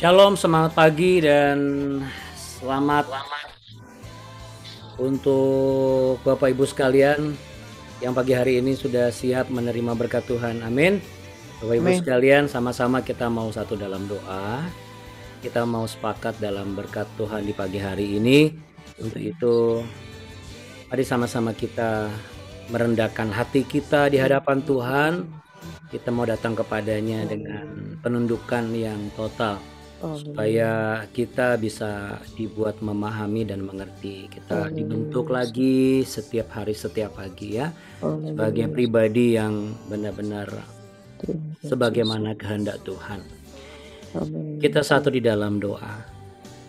Shalom, semangat pagi dan selamat untuk Bapak Ibu sekalian yang pagi hari ini sudah siap menerima berkat Tuhan. Amin. Bapak Ibu sekalian, sama-sama kita mau satu dalam doa. Kita mau sepakat dalam berkat Tuhan di pagi hari ini. Untuk itu, mari sama-sama kita merendahkan hati kita di hadapan Tuhan. Kita mau datang kepadanya dengan penundukan yang total, supaya kita bisa dibuat memahami dan mengerti. Kita dibentuk lagi setiap hari, setiap pagi ya, sebagai pribadi yang benar-benar sebagaimana kehendak Tuhan. Kita satu di dalam doa.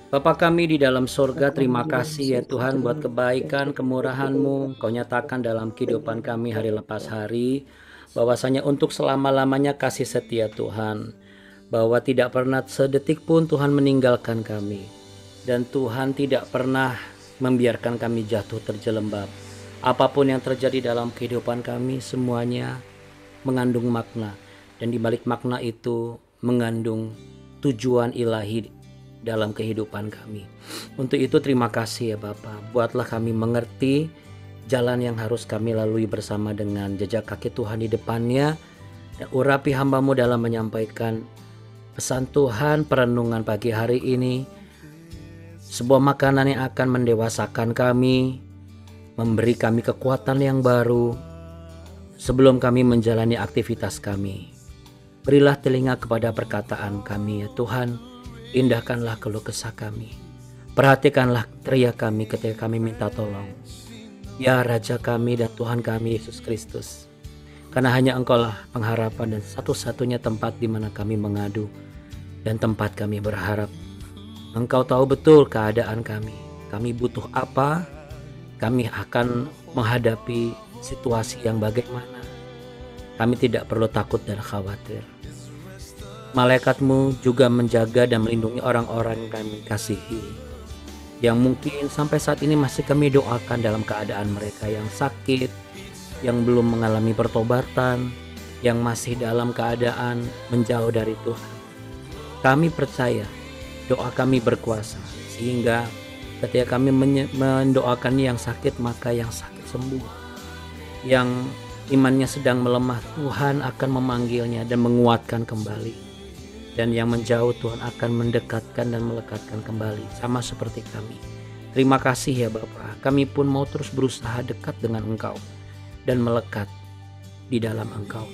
Bapa kami di dalam sorga, terima kasih ya Tuhan buat kebaikan, kemurahan-Mu. Kau nyatakan dalam kehidupan kami hari lepas hari, bahwasanya untuk selama-lamanya kasih setia Tuhan, bahwa tidak pernah sedetik pun Tuhan meninggalkan kami, dan Tuhan tidak pernah membiarkan kami jatuh terjelembab. Apapun yang terjadi dalam kehidupan kami, semuanya mengandung makna, dan di balik makna itu mengandung tujuan ilahi dalam kehidupan kami. Untuk itu terima kasih ya Bapa, buatlah kami mengerti jalan yang harus kami lalui bersama dengan jejak kaki Tuhan di depannya, dan urapi hamba-Mu dalam menyampaikan pesan Tuhan perenungan pagi hari ini, sebuah makanan yang akan mendewasakan kami, memberi kami kekuatan yang baru sebelum kami menjalani aktivitas kami. Berilah telinga kepada perkataan kami ya Tuhan, indahkanlah keluh kesah kami, perhatikanlah teriak kami ketika kami minta tolong. Ya Raja kami dan Tuhan kami Yesus Kristus, karena hanya Engkaulah pengharapan dan satu-satunya tempat di mana kami mengadu dan tempat kami berharap. Engkau tahu betul keadaan kami. Kami butuh apa? Kami akan menghadapi situasi yang bagaimana. Kami tidak perlu takut dan khawatir. Malaikat-Mu juga menjaga dan melindungi orang-orang yang kami kasihi, yang mungkin sampai saat ini masih kami doakan dalam keadaan mereka yang sakit, yang belum mengalami pertobatan, yang masih dalam keadaan menjauh dari Tuhan. Kami percaya doa kami berkuasa, sehingga ketika kami mendoakan yang sakit, maka yang sakit sembuh. Yang imannya sedang melemah, Tuhan akan memanggilnya dan menguatkan kembali. Dan yang menjauh, Tuhan akan mendekatkan dan melekatkan kembali, sama seperti kami. Terima kasih ya Bapa, kami pun mau terus berusaha dekat dengan Engkau dan melekat di dalam Engkau.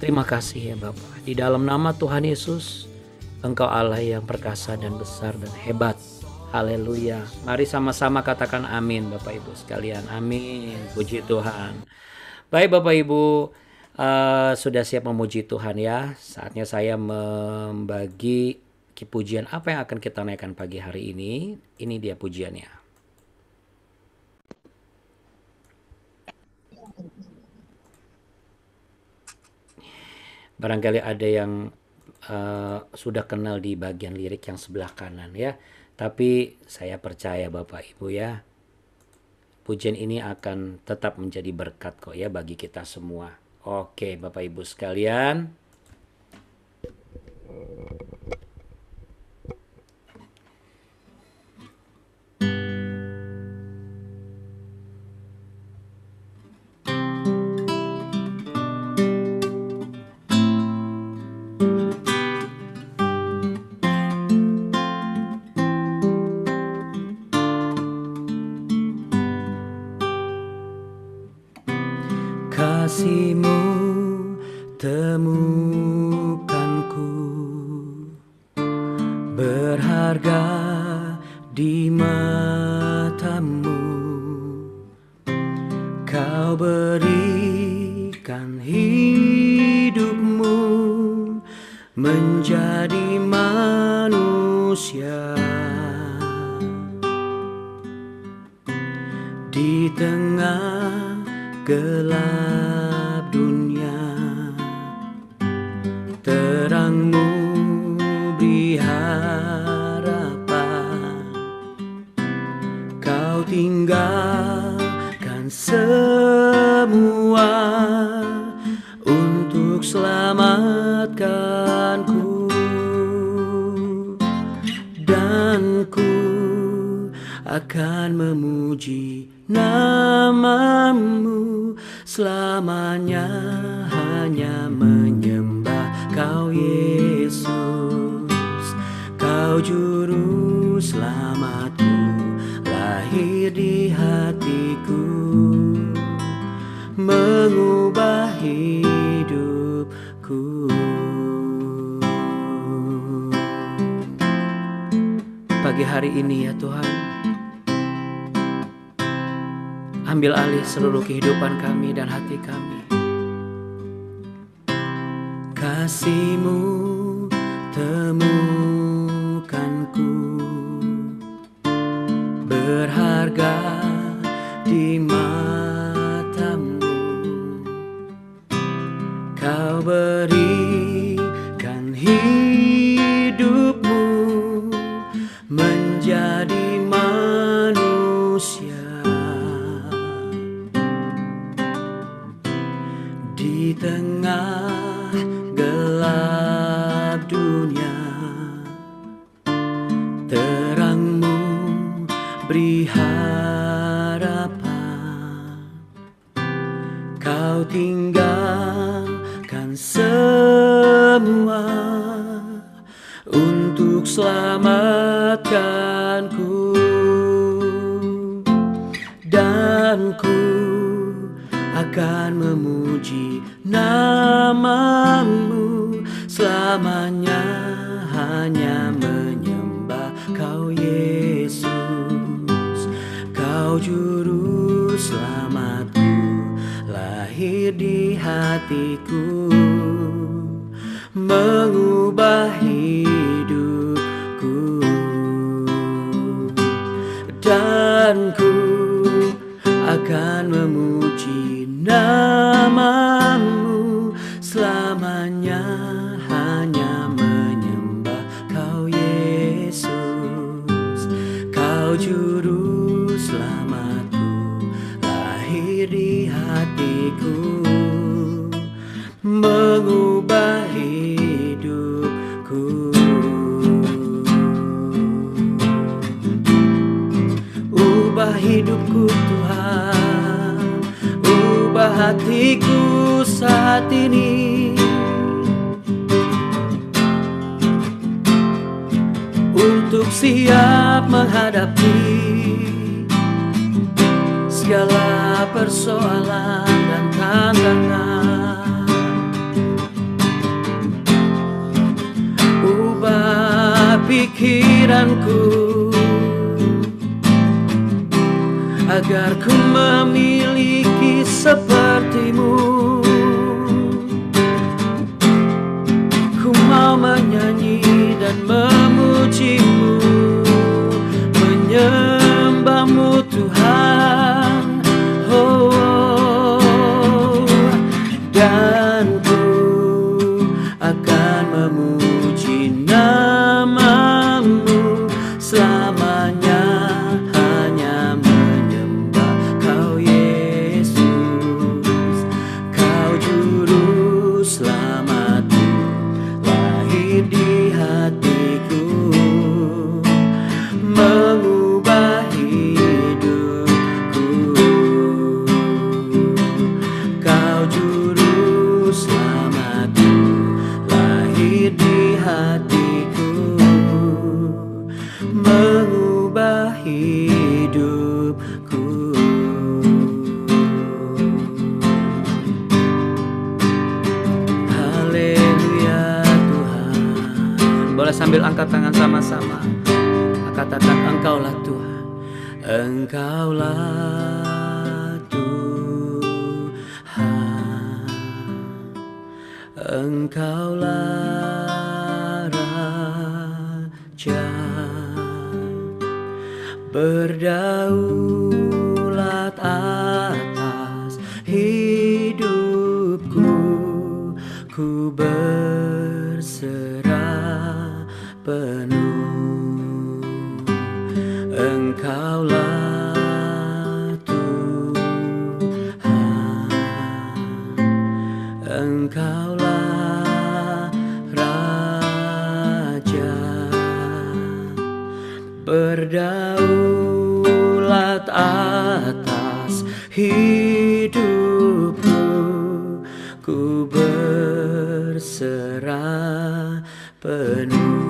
Terima kasih ya Bapa, di dalam nama Tuhan Yesus, Engkau Allah yang perkasa dan besar dan hebat. Haleluya. Mari sama-sama katakan amin Bapak Ibu sekalian. Amin. Puji Tuhan. Baik Bapak Ibu, sudah siap memuji Tuhan ya. Saatnya saya membagi pujian apa yang akan kita naikkan pagi hari ini. Ini dia pujiannya. Barangkali ada yang sudah kenal di bagian lirik yang sebelah kanan ya. Tapi saya percaya Bapak Ibu ya, pujian ini akan tetap menjadi berkat kok ya bagi kita semua. Oke Bapak Ibu sekalian. Kasih-Mu temukanku, berharga di matamu. Kau berikan hidupmu menjadi manusia di tengah gelap dunia. Terangmu beri harapan. Kau tinggalkan semua untuk selamatkanku, dan ku akan memuji namamu selamanya, hanya menyembah Kau Yesus. Kau juru selamatku, lahir di hatiku, mengubah hidupku. Pagi hari ini ya Tuhan, ambil alih seluruh kehidupan kami dan hati kami. Kasih-Mu temukanku, berharga di matamu. Kau berikan hidupmu menjadi manusia di tengah gelap dunia. Terangmu beri harapan. Kau tinggalkan semua untuk selamatkanku, dan ku akan memuji namamu selamanya, hanya menyembah Kau Yesus. Kau juru selamatku, lahir di hatiku, mengubah hidupku, dan ku akan memuji namamu selamanya, hanya menyembah Kau Yesus. Kau juru selamatku, lahir di hatiku, mengubah hidupku. Ubah hidupku Tuhan, ubah hatiku saat ini, untuk siap menghadapi segala persoalan dan tantangan. Ubah pikiranku agar ku memiliki seperti-Mu. Ku mau menyanyi dan memuji-Mu, menyembah-Mu Tuhan. Oh, oh, dan ku akan memuji namamu selamanya, hanya menyembah Kau Yesus. Kau juru selamatku, lahir di hatiku, mengubah hidupku. Kau juru selamatku, lahir di hatiku, mengubah hidupku. Haleluya Tuhan. Boleh sambil angkat tangan sama-sama. Katakan Engkaulah Tuhan, Engkaulah Tuhan, Engkaulah Raja, berdaulat atas hidupku, ku berserah penuh. Engkaulah Tuhan, Engkaulah Raja, berdaulat atas hidupku, ku berserah penuh.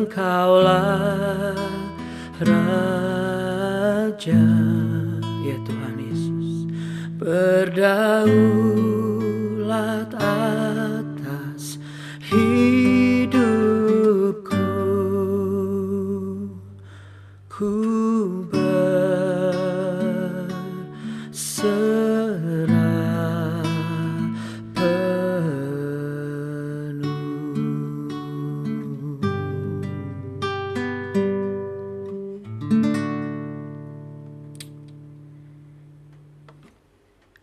Engkaulah Raja, ya Tuhan Yesus, berdaulat atas hidupku, ku berserah penuh.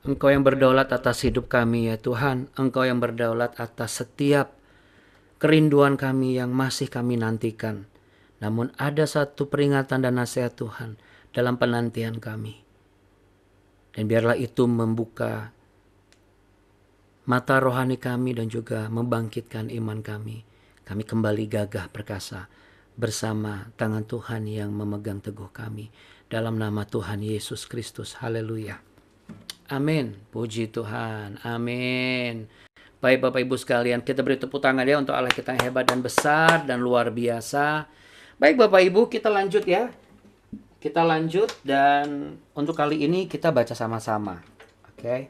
Engkau yang berdaulat atas hidup kami ya Tuhan. Engkau yang berdaulat atas setiap kerinduan kami yang masih kami nantikan. Namun ada satu peringatan dan nasihat Tuhan dalam penantian kami. Dan biarlah itu membuka mata rohani kami dan juga membangkitkan iman kami. Kami kembali gagah perkasa bersama tangan Tuhan yang memegang teguh kami. Dalam nama Tuhan Yesus Kristus. Haleluya. Amin. Puji Tuhan. Amin. Baik Bapak Ibu sekalian, kita beri tepuk tangan ya untuk Allah kita yang hebat dan besar dan luar biasa. Baik Bapak Ibu, kita lanjut ya. Kita lanjut dan untuk kali ini kita baca sama-sama. Oke.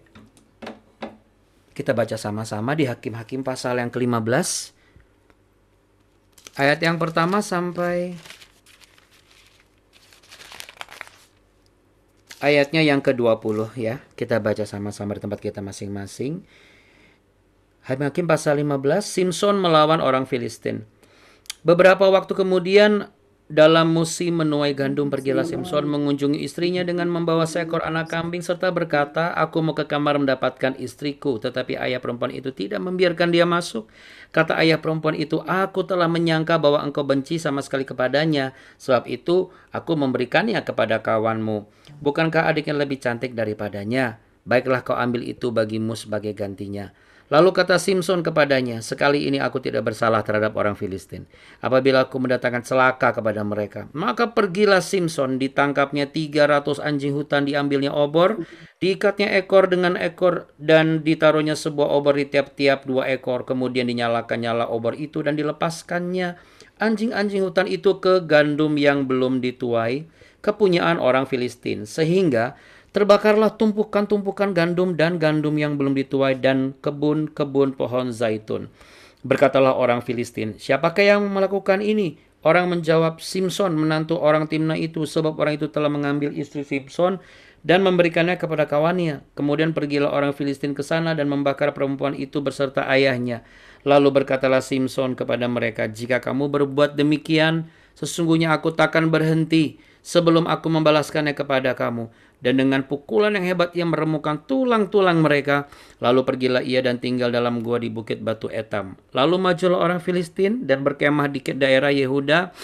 Kita baca sama-sama di Hakim-Hakim pasal yang ke-15. Ayat yang pertama sampai ayatnya yang ke-20 ya. Kita baca sama-sama di tempat kita masing-masing. Hakim pasal 15, Simson melawan orang Filistin. Beberapa waktu kemudian Dalam musim menuai gandum, pergilah Simson mengunjungi istrinya dengan membawa seekor anak kambing serta berkata, "Aku mau ke kamar mendapatkan istriku." Tetapi ayah perempuan itu tidak membiarkan dia masuk. Kata ayah perempuan itu, "Aku telah menyangka bahwa engkau benci sama sekali kepadanya. Sebab itu aku memberikannya kepada kawanmu. Bukankah adiknya lebih cantik daripadanya? Baiklah, kau ambil itu bagimu sebagai gantinya." Lalu kata Simson kepadanya, "Sekali ini aku tidak bersalah terhadap orang Filistin. Apabila aku mendatangkan celaka kepada mereka, maka pergilah Simson, ditangkapnya 300 anjing hutan, diambilnya obor, diikatnya ekor dengan ekor, dan ditaruhnya sebuah obor di tiap-tiap 2 ekor. Kemudian dinyalakan nyala obor itu dan dilepaskannya anjing-anjing hutan itu ke gandum yang belum dituai, kepunyaan orang Filistin, sehingga terbakarlah tumpukan-tumpukan gandum dan gandum yang belum dituai dan kebun-kebun pohon zaitun. Berkatalah orang Filistin, "Siapakah yang melakukan ini?" Orang menjawab, "Simson, menantu orang Timna itu, sebab orang itu telah mengambil istri Simson dan memberikannya kepada kawannya." Kemudian pergilah orang Filistin ke sana dan membakar perempuan itu beserta ayahnya. Lalu berkatalah Simson kepada mereka, "Jika kamu berbuat demikian, sesungguhnya aku takkan berhenti sebelum aku membalaskannya kepada kamu." Dan dengan pukulan yang hebat ia meremukkan tulang-tulang mereka. Lalu pergilah ia dan tinggal dalam gua di bukit batu Etam. Lalu majulah orang Filistin dan berkemah di daerah Yehuda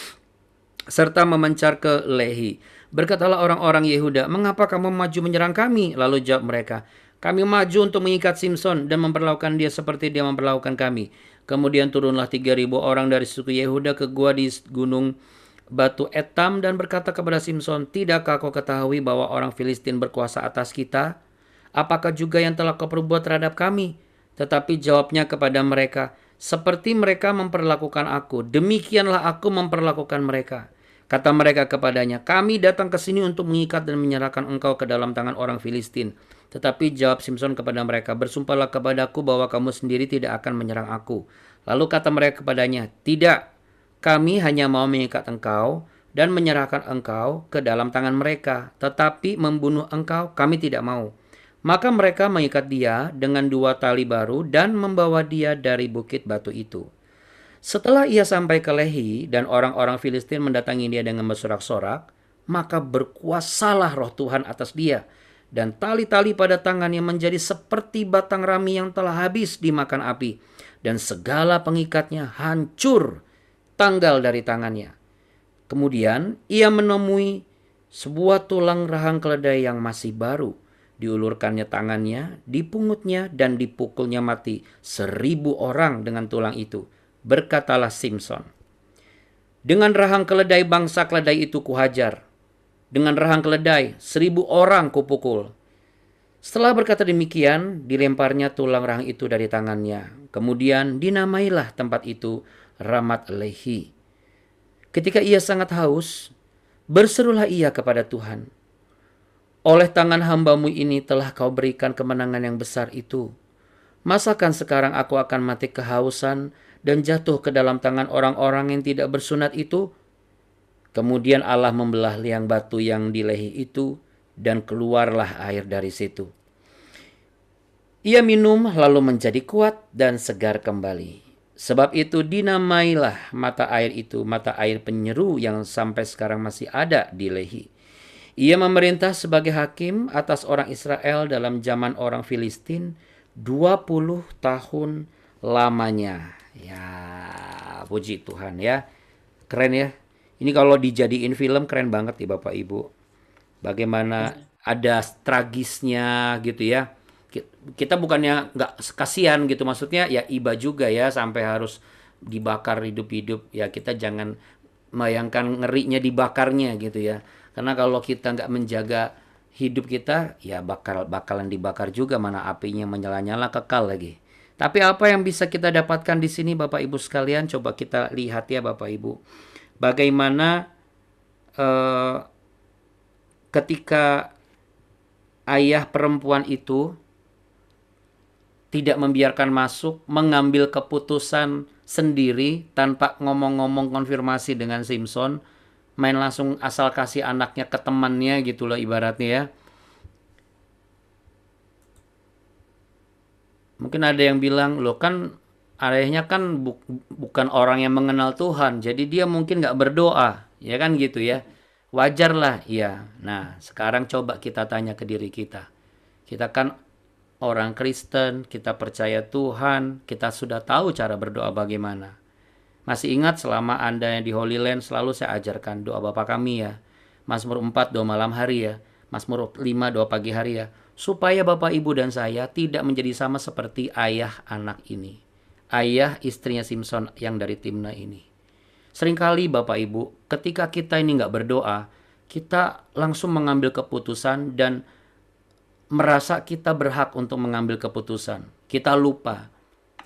serta memencar ke Lehi. Berkatalah orang-orang Yehuda, "Mengapa kamu maju menyerang kami?" Lalu jawab mereka, "Kami maju untuk mengikat Simson dan memperlakukan dia seperti dia memperlakukan kami." Kemudian turunlah 3.000 orang dari suku Yehuda ke gua di gunung batu Etam dan berkata kepada Simson, "Tidakkah kau ketahui bahwa orang Filistin berkuasa atas kita? Apakah juga yang telah kau perbuat terhadap kami?" Tetapi jawabnya kepada mereka, "Seperti mereka memperlakukan aku, demikianlah aku memperlakukan mereka." Kata mereka kepadanya, "Kami datang ke sini untuk mengikat dan menyerahkan engkau ke dalam tangan orang Filistin." Tetapi jawab Simson kepada mereka, "Bersumpahlah kepadaku bahwa kamu sendiri tidak akan menyerang aku." Lalu kata mereka kepadanya, "Tidak, kami hanya mau mengikat engkau dan menyerahkan engkau ke dalam tangan mereka, tetapi membunuh engkau kami tidak mau." Maka mereka mengikat dia dengan 2 tali baru dan membawa dia dari bukit batu itu. Setelah ia sampai ke Lehi dan orang-orang Filistin mendatangi dia dengan bersorak-sorak, maka berkuasalah roh Tuhan atas dia. Dan tali-tali pada tangannya menjadi seperti batang rami yang telah habis dimakan api. Dan segala pengikatnya hancur tanggal dari tangannya. Kemudian ia menemui sebuah tulang rahang keledai yang masih baru. Diulurkannya tangannya, dipungutnya dan dipukulnya mati 1.000 orang dengan tulang itu. Berkatalah Simson, "Dengan rahang keledai bangsa keledai itu kuhajar. Dengan rahang keledai 1.000 orang kupukul." Setelah berkata demikian, dilemparnya tulang rahang itu dari tangannya. Kemudian dinamailah tempat itu Ramat Lehi. Ketika ia sangat haus, berserulah ia kepada Tuhan, "Oleh tangan hambamu ini telah kau berikan kemenangan yang besar itu. Masakan sekarang aku akan mati kehausan dan jatuh ke dalam tangan orang-orang yang tidak bersunat itu?" Kemudian Allah membelah liang batu yang di Lehi itu, dan keluarlah air dari situ. Ia minum lalu menjadi kuat dan segar kembali. Sebab itu dinamailah mata air itu mata air penyeru yang sampai sekarang masih ada di Lehi. Ia memerintah sebagai hakim atas orang Israel dalam zaman orang Filistin 20 tahun lamanya. Ya, puji Tuhan ya. Keren ya. Ini kalau dijadiin film keren banget nih Bapak Ibu. Bagaimana ada tragisnya gitu ya. Kita bukannya nggak kasihan gitu, maksudnya ya iba juga ya sampai harus dibakar hidup-hidup. Ya kita jangan bayangkan ngerinya dibakarnya gitu ya. Karena kalau kita nggak menjaga hidup kita, ya bakalan dibakar juga, mana apinya menyala-nyala kekal lagi. Tapi apa yang bisa kita dapatkan di sini Bapak Ibu sekalian? Coba kita lihat ya Bapak Ibu. Bagaimana ketika ayah perempuan itu tidak membiarkan masuk, mengambil keputusan sendiri tanpa ngomong-ngomong konfirmasi dengan Simson, main langsung asal kasih anaknya ke temannya gitu loh ibaratnya ya. Mungkin ada yang bilang, "Loh kan ayahnya kan bukan orang yang mengenal Tuhan, jadi dia mungkin gak berdoa." Ya kan gitu ya. Wajar lah, ya. Nah, sekarang coba kita tanya ke diri kita. Kita kan orang Kristen, kita percaya Tuhan, kita sudah tahu cara berdoa bagaimana. Masih ingat selama Anda yang di Holy Land selalu saya ajarkan doa Bapa kami ya. Mazmur 4 doa malam hari ya. Mazmur 5 doa pagi hari ya. Supaya Bapak Ibu dan saya tidak menjadi sama seperti ayah anak ini. Ayah istrinya Simpson yang dari Timna ini. Seringkali Bapak Ibu, ketika kita ini nggak berdoa, kita langsung mengambil keputusan dan merasa kita berhak untuk mengambil keputusan. Kita lupa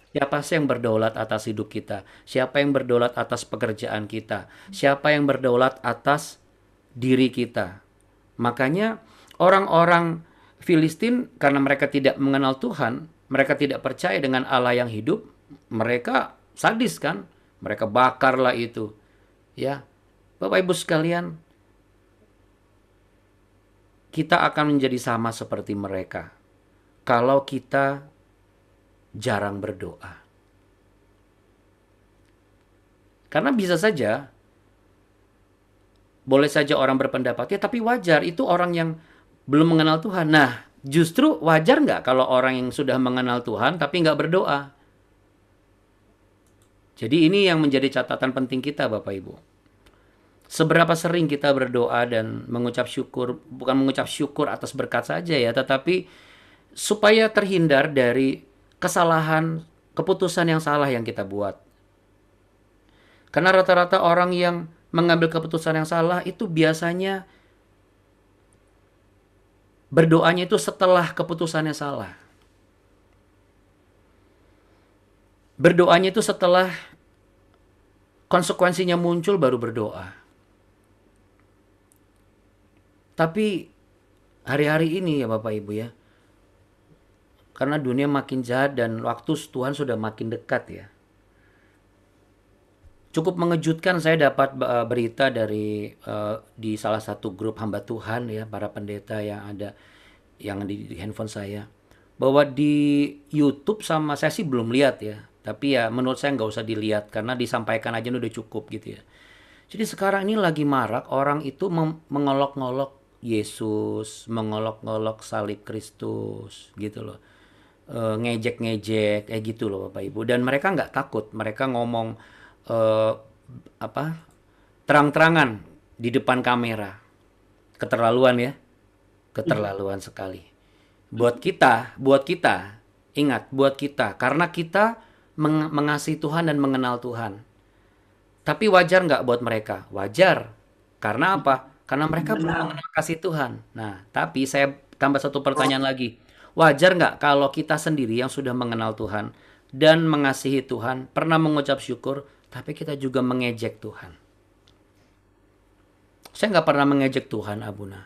siapa sih yang berdaulat atas hidup kita, siapa yang berdaulat atas pekerjaan kita, siapa yang berdaulat atas diri kita. Makanya orang-orang Filistin karena mereka tidak mengenal Tuhan, mereka tidak percaya dengan Allah yang hidup, mereka sadis kan? Mereka bakarlah itu. Ya. Bapak Ibu sekalian, kita akan menjadi sama seperti mereka kalau kita jarang berdoa. Karena bisa saja, boleh saja orang berpendapat, ya tapi wajar, itu orang yang belum mengenal Tuhan. Nah, justru wajar nggak kalau orang yang sudah mengenal Tuhan tapi nggak berdoa? Jadi ini yang menjadi catatan penting kita Bapak Ibu. Seberapa sering kita berdoa dan mengucap syukur, bukan mengucap syukur atas berkat saja ya, tetapi supaya terhindar dari kesalahan, keputusan yang salah yang kita buat. Karena rata-rata orang yang mengambil keputusan yang salah itu biasanya berdoanya itu setelah keputusannya salah. Berdoanya itu setelah konsekuensinya muncul baru berdoa. Tapi hari-hari ini ya Bapak Ibu ya, karena dunia makin jahat dan waktu Tuhan sudah makin dekat ya. Cukup mengejutkan saya dapat berita dari di salah satu grup hamba Tuhan ya, para pendeta yang ada yang di handphone saya, bahwa di YouTube sama saya sih belum lihat ya, tapi ya menurut saya nggak usah dilihat karena disampaikan aja udah cukup gitu ya. Jadi sekarang ini lagi marak orang itu mengolok-ngolok Yesus, mengolok-ngolok salib Kristus gitu loh. Ngejek-ngejek kayak gitu loh Bapak Ibu, dan mereka nggak takut, mereka ngomong apa terang-terangan di depan kamera. Keterlaluan ya, keterlaluan sekali. Buat kita ingat, buat kita, karena kita mengasihi Tuhan dan mengenal Tuhan. Tapi wajar nggak buat mereka? Wajar. Karena apa? Karena mereka belum mengenal kasih Tuhan. Nah, tapi saya tambah satu pertanyaan lagi. Wajar nggak kalau kita sendiri yang sudah mengenal Tuhan dan mengasihi Tuhan, pernah mengucap syukur, tapi kita juga mengejek Tuhan? Saya nggak pernah mengejek Tuhan, Abuna.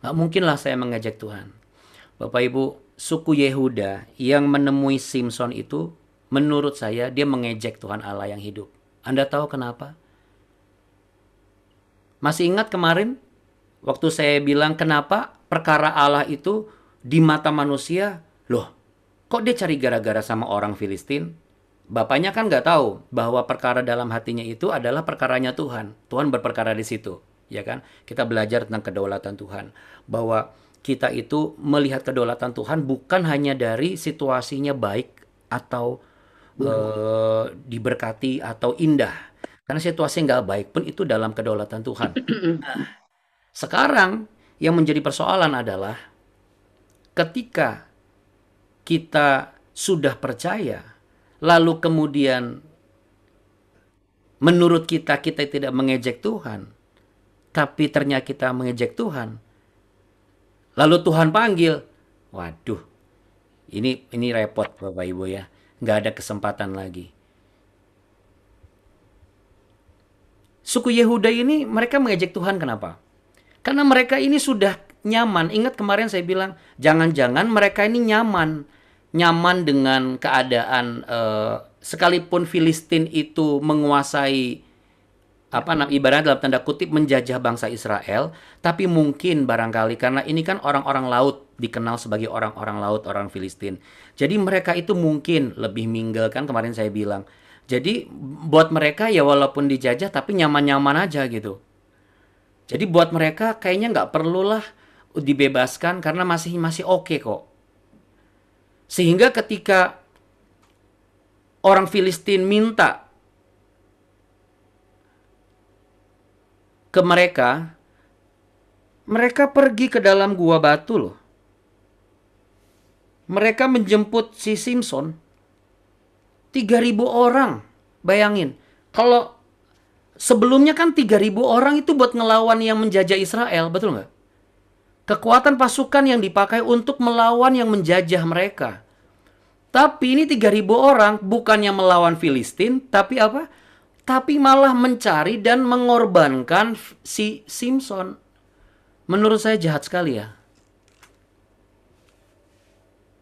Nggak mungkin lah saya mengejek Tuhan. Bapak Ibu, suku Yehuda yang menemui Simpson itu, menurut saya dia mengejek Tuhan Allah yang hidup. Anda tahu kenapa? Masih ingat kemarin waktu saya bilang kenapa perkara Allah itu di mata manusia, loh kok dia cari gara-gara sama orang Filistin? Bapaknya kan nggak tahu bahwa perkara dalam hatinya itu adalah perkaranya Tuhan. Tuhan berperkara di situ, ya kan? Kita belajar tentang kedaulatan Tuhan, bahwa kita itu melihat kedaulatan Tuhan bukan hanya dari situasinya baik atau diberkati atau indah. Karena situasi nggak baik pun itu dalam kedaulatan Tuhan. Sekarang yang menjadi persoalan adalah ketika kita sudah percaya, lalu kemudian menurut kita tidak mengejek Tuhan, tapi ternyata kita mengejek Tuhan. Lalu Tuhan panggil, waduh, ini repot Bapak Ibu ya, nggak ada kesempatan lagi. Suku Yehuda ini mereka mengejek Tuhan kenapa? Karena mereka ini sudah nyaman. Ingat kemarin saya bilang, jangan-jangan mereka ini nyaman dengan keadaan sekalipun Filistin itu menguasai ibaratnya dalam tanda kutip menjajah bangsa Israel, tapi mungkin barangkali karena ini kan orang-orang laut, dikenal sebagai orang-orang laut, orang Filistin. Jadi mereka itu mungkin lebih mingle kan kemarin saya bilang. Jadi buat mereka ya walaupun dijajah tapi nyaman-nyaman aja gitu. Jadi buat mereka kayaknya nggak perlulah dibebaskan karena masih masih oke kok. Sehingga ketika orang Filistin minta ke mereka, mereka pergi ke dalam gua batu loh. Mereka menjemput si Simpson. 3.000 orang. Bayangin. Kalau sebelumnya kan 3.000 orang itu buat ngelawan yang menjajah Israel. Betul nggak? Kekuatan pasukan yang dipakai untuk melawan yang menjajah mereka. Tapi ini 3.000 orang bukannya melawan Filistin. Tapi apa? Tapi malah mencari dan mengorbankan si Simpson. Menurut saya jahat sekali ya.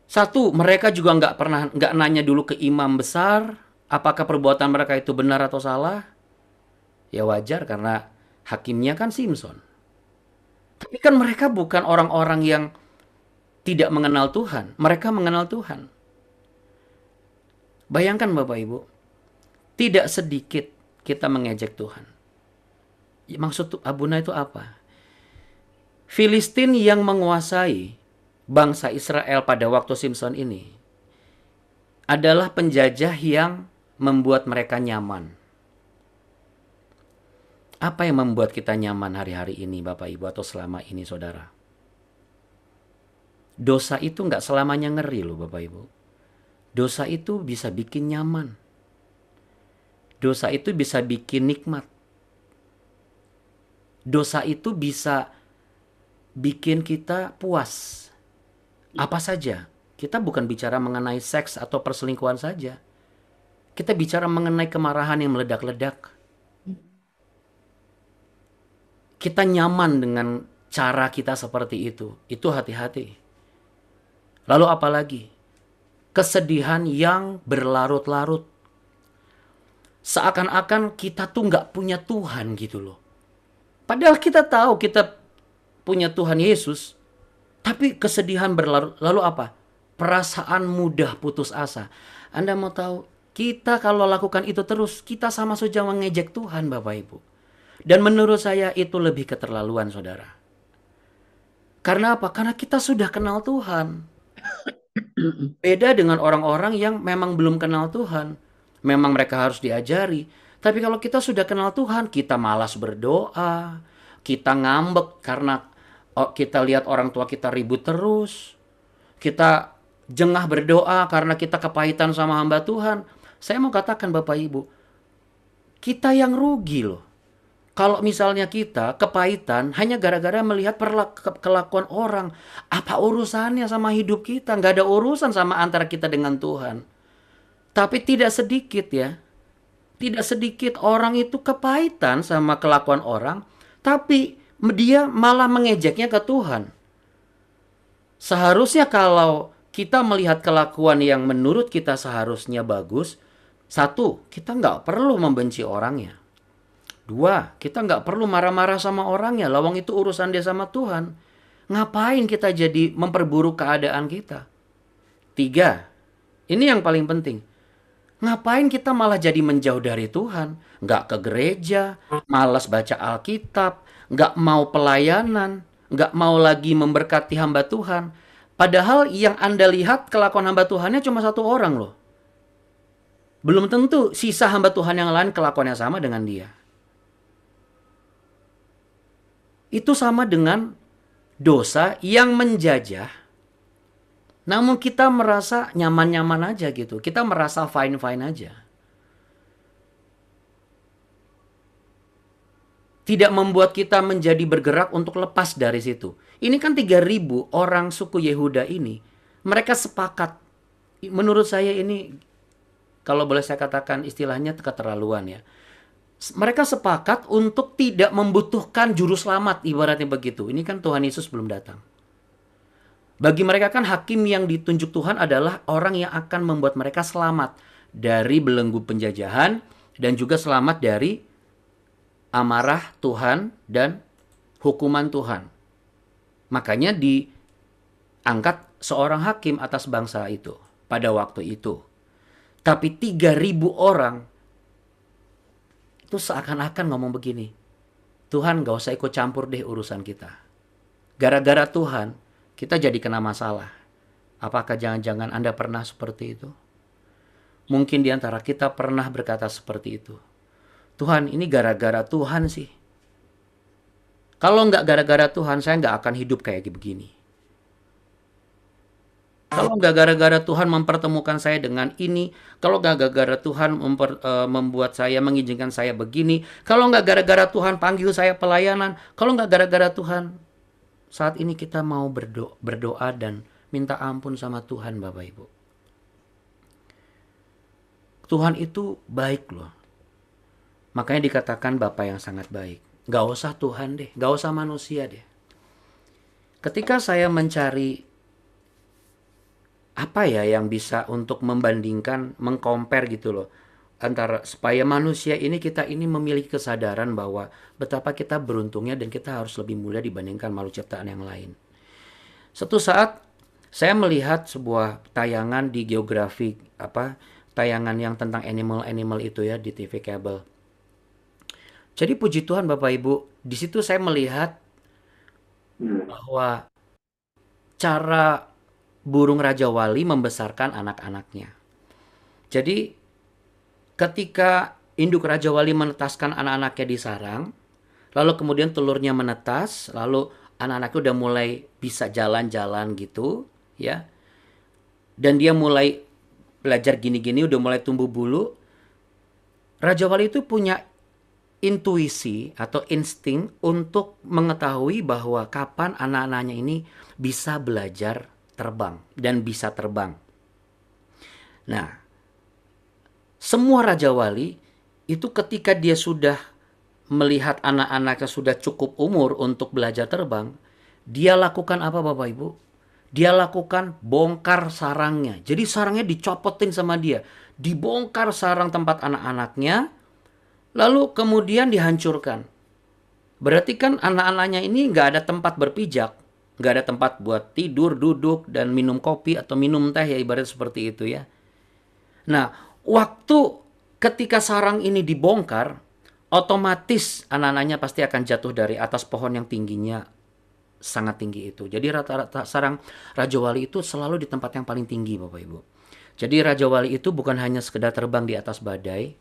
Satu, mereka juga nggak nanya dulu ke imam besar, apakah perbuatan mereka itu benar atau salah. Ya wajar karena hakimnya kan Simpson. Tapi kan mereka bukan orang-orang yang tidak mengenal Tuhan. Mereka mengenal Tuhan. Bayangkan Bapak Ibu, tidak sedikit kita mengejek Tuhan. Maksud Abuna itu apa? Filistin yang menguasai bangsa Israel pada waktu Simpson ini adalah penjajah yang membuat mereka nyaman. Apa yang membuat kita nyaman hari-hari ini Bapak Ibu atau selama ini saudara? Dosa itu nggak selamanya ngeri loh Bapak Ibu. Dosa itu bisa bikin nyaman. Dosa itu bisa bikin nikmat. Dosa itu bisa bikin kita puas. Apa saja. Kita bukan bicara mengenai seks atau perselingkuhan saja. Kita bicara mengenai kemarahan yang meledak-ledak. Kita nyaman dengan cara kita seperti itu. Itu hati-hati. Lalu apalagi? Kesedihan yang berlarut-larut. Seakan-akan kita tuh nggak punya Tuhan gitu loh. Padahal kita tahu kita punya Tuhan Yesus. Tapi kesedihan berlarut. Lalu apa? Perasaan mudah putus asa. Anda mau tahu? Kita kalau lakukan itu terus, kita sama saja mengejek Tuhan Bapak Ibu. Dan menurut saya itu lebih keterlaluan saudara. Karena apa? Karena kita sudah kenal Tuhan. Beda dengan orang-orang yang memang belum kenal Tuhan. Memang mereka harus diajari. Tapi kalau kita sudah kenal Tuhan, kita malas berdoa. Kita ngambek karena kita lihat orang tua kita ribut terus. Kita jengah berdoa karena kita kepahitan sama hamba Tuhan. Saya mau katakan Bapak Ibu, kita yang rugi loh. Kalau misalnya kita kepahitan hanya gara-gara melihat kelakuan orang. Apa urusannya sama hidup kita? Nggak ada urusan sama antara kita dengan Tuhan. Tapi tidak sedikit ya. Tidak sedikit orang itu kepahitan sama kelakuan orang. Tapi dia malah mengejeknya ke Tuhan. Seharusnya kalau kita melihat kelakuan yang menurut kita seharusnya bagus. Satu, kita nggak perlu membenci orangnya. Dua, kita nggak perlu marah-marah sama orangnya. Lawang itu urusan dia sama Tuhan. Ngapain kita jadi memperburuk keadaan kita? Tiga, ini yang paling penting. Ngapain kita malah jadi menjauh dari Tuhan? Nggak ke gereja, malas baca Alkitab, nggak mau pelayanan, nggak mau lagi memberkati hamba Tuhan. Padahal yang Anda lihat kelakuan hamba Tuhannya cuma satu orang loh. Belum tentu sisa hamba Tuhan yang lain kelakuannya sama dengan dia. Itu sama dengan dosa yang menjajah. Namun kita merasa nyaman-nyaman aja gitu. Kita merasa fine-fine aja. Tidak membuat kita menjadi bergerak untuk lepas dari situ. Ini kan 3.000 orang suku Yehuda ini. Mereka sepakat. Menurut saya ini, kalau boleh saya katakan istilahnya keterlaluan ya. Mereka sepakat untuk tidak membutuhkan juru selamat, ibaratnya begitu. Ini kan Tuhan Yesus belum datang. Bagi mereka kan hakim yang ditunjuk Tuhan adalah orang yang akan membuat mereka selamat dari belenggu penjajahan dan juga selamat dari amarah Tuhan dan hukuman Tuhan. Makanya diangkat seorang hakim atas bangsa itu pada waktu itu. Tapi 3.000 orang itu seakan-akan ngomong begini, Tuhan gak usah ikut campur deh urusan kita. Gara-gara Tuhan, kita jadi kena masalah. Apakah jangan-jangan Anda pernah seperti itu? Mungkin di antara kita pernah berkata seperti itu. Tuhan, ini gara-gara Tuhan sih. Kalau nggak gara-gara Tuhan, saya nggak akan hidup kayak begini. Kalau nggak gara-gara Tuhan mempertemukan saya dengan ini, kalau nggak gara-gara Tuhan membuat saya, mengizinkan saya begini, kalau nggak gara-gara Tuhan panggil saya pelayanan, kalau nggak gara-gara Tuhan, saat ini kita mau berdoa dan minta ampun sama Tuhan, Bapak Ibu. Tuhan itu baik loh. Makanya dikatakan Bapa yang sangat baik. Gak usah Tuhan deh, gak usah manusia deh. Ketika saya mencari apa ya yang bisa untuk membandingkan, mengcompare gitu loh, antara supaya manusia ini, kita ini memiliki kesadaran bahwa betapa kita beruntungnya dan kita harus lebih mulia dibandingkan makhluk ciptaan yang lain. Suatu saat saya melihat sebuah tayangan di Geografi, tayangan yang tentang animal itu ya, di TV kabel. Jadi puji Tuhan Bapak Ibu, di situ saya melihat bahwa cara burung Raja Wali membesarkan anak-anaknya. Jadi ketika induk Raja Wali menetaskan anak-anaknya di sarang, lalu kemudian telurnya menetas, lalu anak-anaknya udah mulai bisa jalan-jalan gitu, ya. Dan dia mulai belajar gini-gini, udah mulai tumbuh bulu. Raja Wali itu punya intuisi atau insting untuk mengetahui bahwa kapan anak-anaknya ini bisa belajar terbang dan bisa terbang. Nah, semua Raja Wali itu ketika dia sudah melihat anak-anaknya sudah cukup umur untuk belajar terbang, dia lakukan apa Bapak Ibu? Dia lakukan bongkar sarangnya. Jadi sarangnya dicopotin sama dia. Dibongkar sarang tempat anak-anaknya, lalu kemudian dihancurkan. Berarti kan anak-anaknya ini nggak ada tempat berpijak. Nggak ada tempat buat tidur, duduk, dan minum kopi atau minum teh ya, ibarat seperti itu ya. Nah, waktu ketika sarang ini dibongkar, otomatis anak-anaknya pasti akan jatuh dari atas pohon yang tingginya sangat tinggi itu. Jadi rata-rata sarang Raja Wali itu selalu di tempat yang paling tinggi Bapak Ibu. Jadi Raja Wali itu bukan hanya sekedar terbang di atas badai,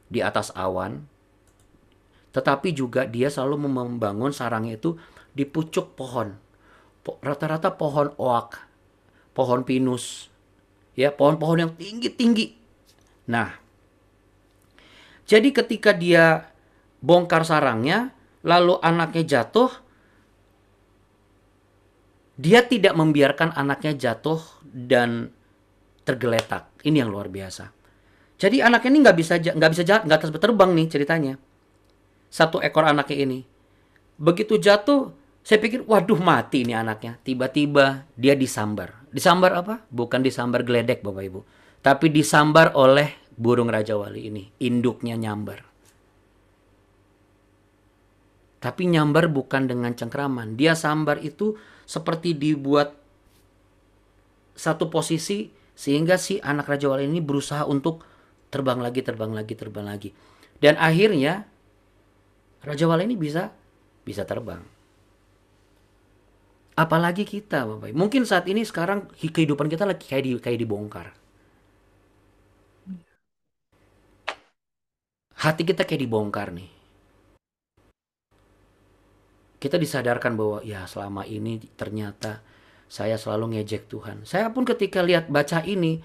di atas awan, tetapi juga dia selalu membangun sarangnya itu di pucuk pohon. Rata-rata pohon oak, pohon pinus, ya, pohon-pohon yang tinggi-tinggi. Nah, jadi ketika dia bongkar sarangnya, lalu anaknya jatuh, dia tidak membiarkan anaknya jatuh dan tergeletak. Ini yang luar biasa. Jadi anaknya ini nggak bisa terbang nih ceritanya. Satu ekor anaknya ini. Begitu jatuh, saya pikir, waduh mati ini anaknya. Tiba-tiba dia disambar. Disambar apa? Bukan disambar geledek Bapak Ibu. Tapi disambar oleh burung Raja Wali ini. Induknya nyambar. Tapi nyambar bukan dengan cengkraman. Dia sambar itu seperti dibuat satu posisi sehingga si anak Raja Wali ini berusaha untuk terbang lagi, terbang lagi, terbang lagi. Dan akhirnya Raja Wali ini bisa terbang. Apalagi kita, Bapak. Mungkin saat ini sekarang kehidupan kita lagi kayak dibongkar. Hati kita kayak dibongkar nih. Kita disadarkan bahwa ya selama ini ternyata saya selalu ngejek Tuhan. Saya pun ketika lihat baca ini,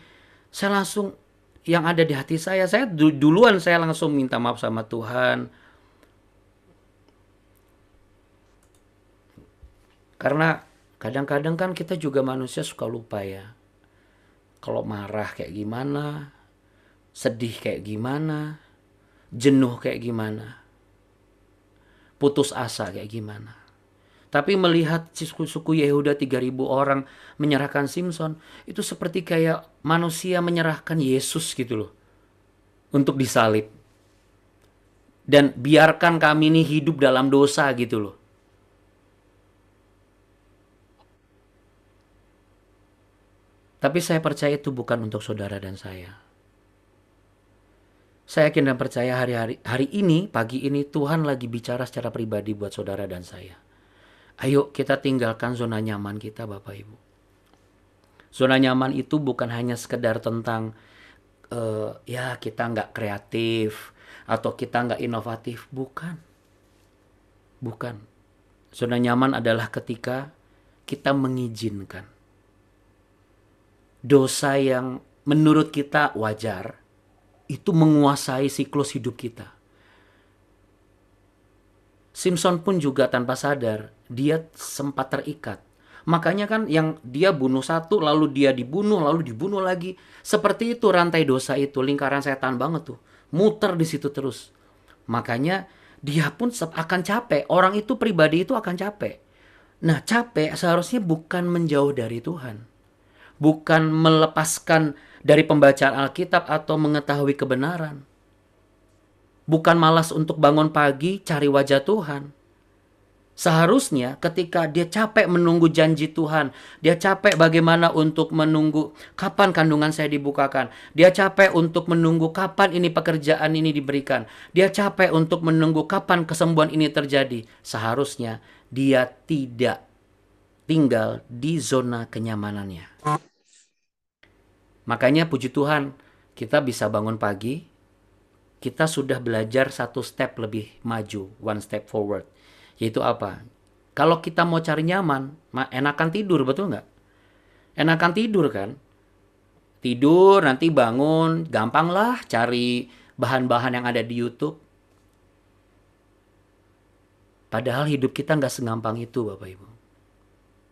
saya langsung yang ada di hati saya duluan saya langsung minta maaf sama Tuhan. Karena kadang-kadang kan kita juga manusia suka lupa ya. Kalau marah kayak gimana, sedih kayak gimana, jenuh kayak gimana, putus asa kayak gimana. Tapi melihat suku Yehuda 3.000 orang menyerahkan Simson, itu seperti kayak manusia menyerahkan Yesus gitu loh. Untuk disalib. Dan biarkan kami ini hidup dalam dosa gitu loh. Tapi saya percaya itu bukan untuk saudara dan saya. Saya yakin dan percaya hari ini, pagi ini Tuhan lagi bicara secara pribadi buat saudara dan saya. Ayo kita tinggalkan zona nyaman kita, Bapak Ibu. Zona nyaman itu bukan hanya sekedar tentang ya kita nggak kreatif atau kita nggak inovatif. Bukan. Bukan. Zona nyaman adalah ketika kita mengizinkan dosa yang menurut kita wajar itu menguasai siklus hidup kita. Simpson pun juga tanpa sadar, dia sempat terikat. Makanya kan yang dia bunuh satu, lalu dia dibunuh lagi. Seperti itu rantai dosa itu, lingkaran setan banget tuh. Muter di situ terus. Makanya dia pun akan capek. Orang itu, pribadi itu akan capek. Nah, capek seharusnya bukan menjauh dari Tuhan. Bukan melepaskan dari pembacaan Alkitab atau mengetahui kebenaran. Bukan malas untuk bangun pagi cari wajah Tuhan. Seharusnya ketika dia capek menunggu janji Tuhan, dia capek bagaimana untuk menunggu kapan kandungan saya dibukakan, dia capek untuk menunggu kapan ini pekerjaan ini diberikan, dia capek untuk menunggu kapan kesembuhan ini terjadi. Seharusnya dia tidak tinggal di zona kenyamanannya. Makanya puji Tuhan, kita bisa bangun pagi, kita sudah belajar satu step lebih maju, one step forward. Yaitu apa? Kalau kita mau cari nyaman, enakan tidur, betul nggak? Enakan tidur kan? Tidur, nanti bangun, gampang lah cari bahan-bahan yang ada di YouTube. Padahal hidup kita nggak segampang itu, Bapak Ibu.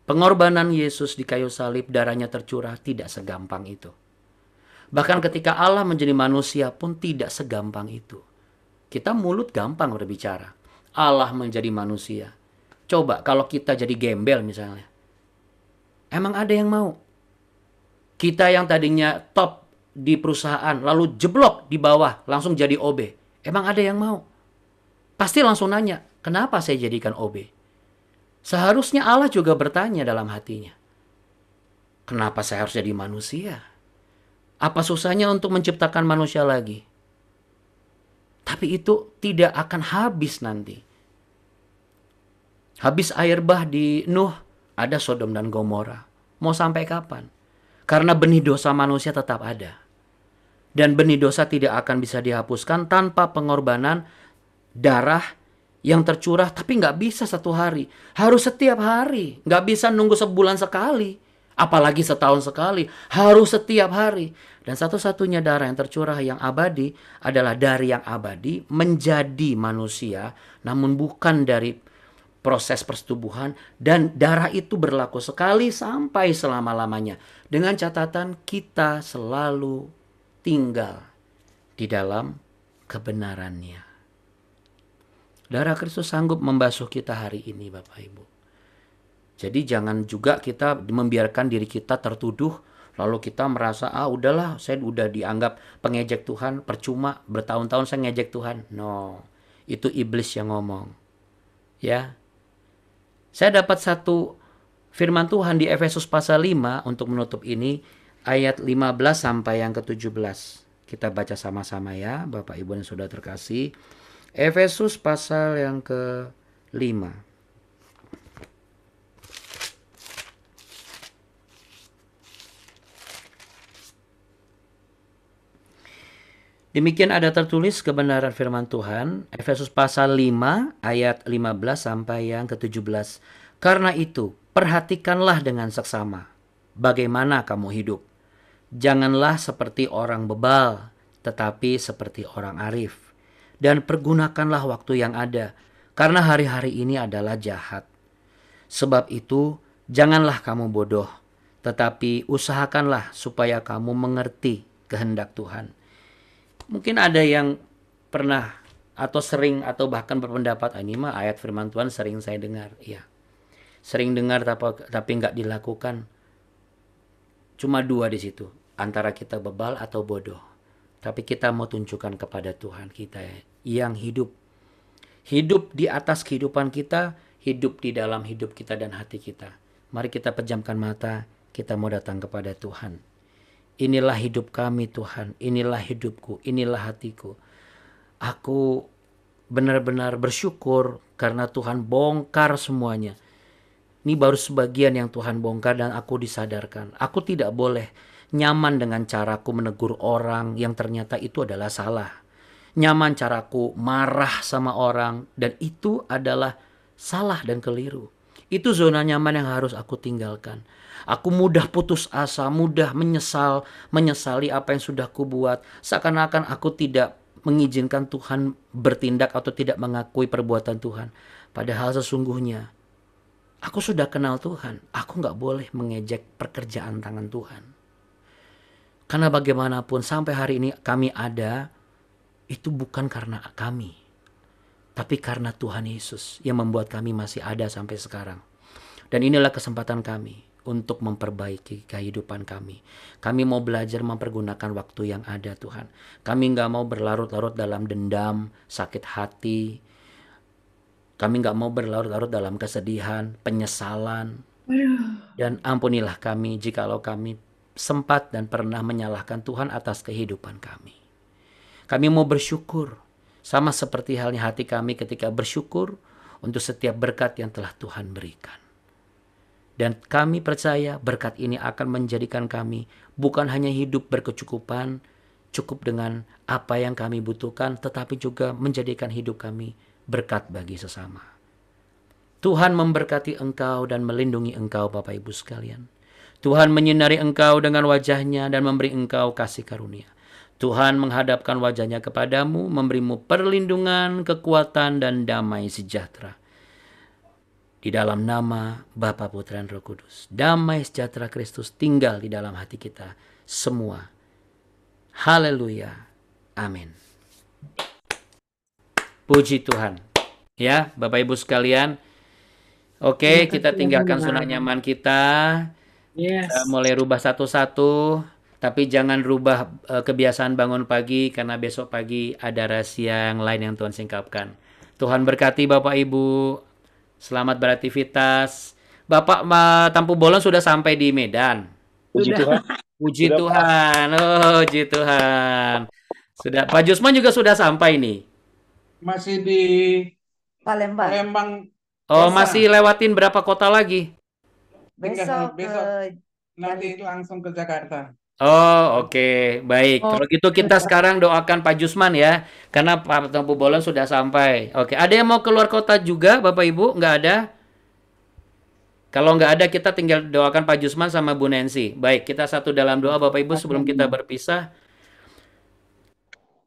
Pengorbanan Yesus di kayu salib, darahnya tercurah, tidak segampang itu. Bahkan ketika Allah menjadi manusia pun tidak segampang itu. Kita mulut gampang berbicara. Allah menjadi manusia. Coba kalau kita jadi gembel misalnya. Emang ada yang mau? Kita yang tadinya top di perusahaan, lalu jeblok di bawah, langsung jadi OB. Emang ada yang mau? Pasti langsung nanya, kenapa saya jadikan OB? Seharusnya Allah juga bertanya dalam hatinya. Kenapa saya harus jadi manusia? Apa susahnya untuk menciptakan manusia lagi? Tapi itu tidak akan habis nanti. Habis air bah di Nuh, ada Sodom dan Gomora. Mau sampai kapan? Karena benih dosa manusia tetap ada. Dan benih dosa tidak akan bisa dihapuskan tanpa pengorbanan darah yang tercurah. Tapi nggak bisa satu hari. Harus setiap hari. Nggak bisa nunggu sebulan sekali. Apalagi setahun sekali. Harus setiap hari. Dan satu-satunya darah yang tercurah yang abadi adalah dari yang abadi menjadi manusia. Namun bukan dari proses persetubuhan. Dan darah itu berlaku sekali sampai selama-lamanya. Dengan catatan kita selalu tinggal di dalam kebenarannya. Darah Kristus sanggup membasuh kita hari ini, Bapak Ibu. Jadi jangan juga kita membiarkan diri kita tertuduh. Lalu kita merasa, udahlah saya udah dianggap pengejek Tuhan. Percuma bertahun-tahun saya ngejek Tuhan. No, itu iblis yang ngomong. Ya, saya dapat satu firman Tuhan di Efesus pasal 5 untuk menutup ini. Ayat 15 sampai yang ke-17. Kita baca sama-sama ya, Bapak Ibu yang sudah terkasih. Efesus pasal yang ke-5. Demikian ada tertulis kebenaran firman Tuhan, Efesus pasal 5 ayat 15 sampai yang ke-17. Karena itu, perhatikanlah dengan seksama bagaimana kamu hidup. Janganlah seperti orang bebal, tetapi seperti orang arif. Dan pergunakanlah waktu yang ada, karena hari-hari ini adalah jahat. Sebab itu, janganlah kamu bodoh, tetapi usahakanlah supaya kamu mengerti kehendak Tuhan. Mungkin ada yang pernah atau sering atau bahkan berpendapat, ini mah ayat firman Tuhan sering saya dengar. Iya, sering dengar tapi nggak dilakukan. Cuma dua di situ, antara kita bebal atau bodoh. Tapi kita mau tunjukkan kepada Tuhan kita yang hidup. Hidup di atas kehidupan kita, hidup di dalam hidup kita dan hati kita. Mari kita pejamkan mata, kita mau datang kepada Tuhan. Inilah hidup kami Tuhan, inilah hidupku, inilah hatiku. Aku benar-benar bersyukur karena Tuhan bongkar semuanya. Ini baru sebagian yang Tuhan bongkar dan aku disadarkan. Aku tidak boleh nyaman dengan caraku menegur orang yang ternyata itu adalah salah. Nyaman caraku marah sama orang dan itu adalah salah dan keliru. Itu zona nyaman yang harus aku tinggalkan. Aku mudah putus asa, mudah menyesali apa yang sudah kubuat. Seakan-akan aku tidak mengizinkan Tuhan bertindak atau tidak mengakui perbuatan Tuhan. Padahal sesungguhnya aku sudah kenal Tuhan. Aku nggak boleh mengejek pekerjaan tangan Tuhan. Karena bagaimanapun sampai hari ini kami ada, itu bukan karena kami. Tapi karena Tuhan Yesus yang membuat kami masih ada sampai sekarang. Dan inilah kesempatan kami untuk memperbaiki kehidupan kami. Kami mau belajar mempergunakan waktu yang ada Tuhan. Kami nggak mau berlarut-larut dalam dendam, sakit hati. Kami nggak mau berlarut-larut dalam kesedihan, penyesalan. Dan ampunilah kami jikalau kami sempat dan pernah menyalahkan Tuhan atas kehidupan kami. Kami mau bersyukur, sama seperti halnya hati kami ketika bersyukur untuk setiap berkat yang telah Tuhan berikan. Dan kami percaya berkat ini akan menjadikan kami bukan hanya hidup berkecukupan, cukup dengan apa yang kami butuhkan, tetapi juga menjadikan hidup kami berkat bagi sesama. Tuhan memberkati engkau dan melindungi engkau Bapak Ibu sekalian. Tuhan menyinari engkau dengan wajahnya dan memberi engkau kasih karunia. Tuhan menghadapkan wajahnya kepadamu, memberimu perlindungan, kekuatan, dan damai sejahtera. Di dalam nama Bapa, Putra, dan Roh Kudus. Damai sejahtera Kristus tinggal di dalam hati kita semua. Haleluya. Amin. Puji Tuhan. Ya, Bapak Ibu sekalian. Oke, kita tinggalkan zona nyaman kita. Kita mulai rubah satu-satu. Tapi jangan rubah kebiasaan bangun pagi karena besok pagi ada rahasia yang lain yang Tuhan singkapkan. Tuhan berkati Bapak Ibu. Selamat beraktivitas. Bapak Tampu Bolon sudah sampai di Medan. Puji Tuhan. Puji Tuhan. Oh, puji Tuhan. Sudah. Pak Jusman juga sudah sampai nih. Masih di Palembang. Oh, masih lewatin berapa kota lagi? Besok nanti langsung ke Jakarta. Oh, oke. Baik. Kalau gitu kita sekarang doakan Pak Jusman ya. Karena Pak Tampu Bolon sudah sampai. Oke. Ada yang mau keluar kota juga, Bapak Ibu? Nggak ada? Kalau nggak ada, kita tinggal doakan Pak Jusman sama Bu Nancy. Baik, kita satu dalam doa Bapak Ibu sebelum kita berpisah.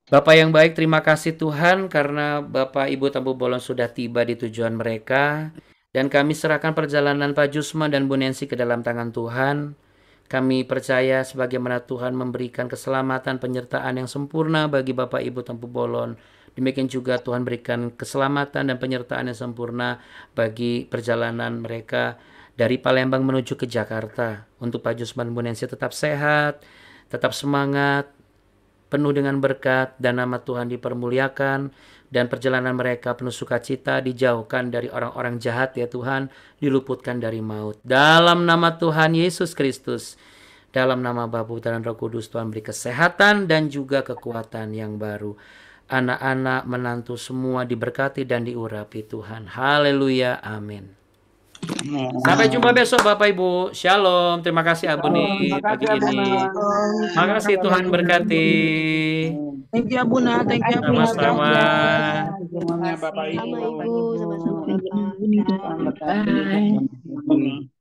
Bapak yang baik, terima kasih Tuhan karena Bapak Ibu Tampu Bolon sudah tiba di tujuan mereka. Dan kami serahkan perjalanan Pak Jusman dan Bu Nancy ke dalam tangan Tuhan. Kami percaya sebagaimana Tuhan memberikan keselamatan penyertaan yang sempurna bagi Bapak Ibu Tampu Bolon. Demikian juga Tuhan berikan keselamatan dan penyertaan yang sempurna bagi perjalanan mereka dari Palembang menuju ke Jakarta. Untuk Pak Jusman dan Bu Nancy tetap sehat, tetap semangat, penuh dengan berkat, dan nama Tuhan dipermuliakan, dan perjalanan mereka penuh sukacita, dijauhkan dari orang-orang jahat ya Tuhan, diluputkan dari maut. Dalam nama Tuhan Yesus Kristus, dalam nama Bapa, Putra, dan Roh Kudus, Tuhan beri kesehatan dan juga kekuatan yang baru. Anak-anak, menantu semua diberkati dan diurapi Tuhan. Haleluya, amin. Sampai jumpa besok Bapak Ibu. Shalom. Terima kasih Abuni pagi ini. Makasih Tuhan berkati. Thank you Abuna, thank you Abuna. Sama-sama. Bapak Ibu.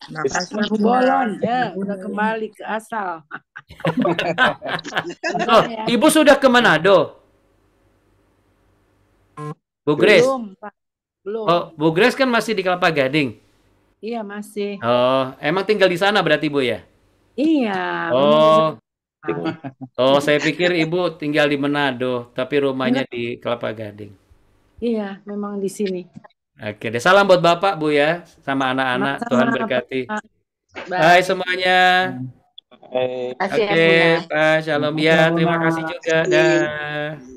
Makasih Abu Bolon ya, udah kembali ke asal. Oh, Ibu sudah ke Manado? Bu Grace? Belum, Pak. Belum. Oh, Bu Grace kan masih di Kelapa Gading. Iya, masih. Oh, emang tinggal di sana berarti Bu ya? Iya. Oh, saya pikir Ibu tinggal di Manado, tapi rumahnya di Kelapa Gading. Iya, memang di sini. Oke deh, salam buat Bapak Bu ya, sama anak-anak. Tuhan berkati. Hai semuanya. Oke, Pak Shalom ya, terima kasih juga. Dah.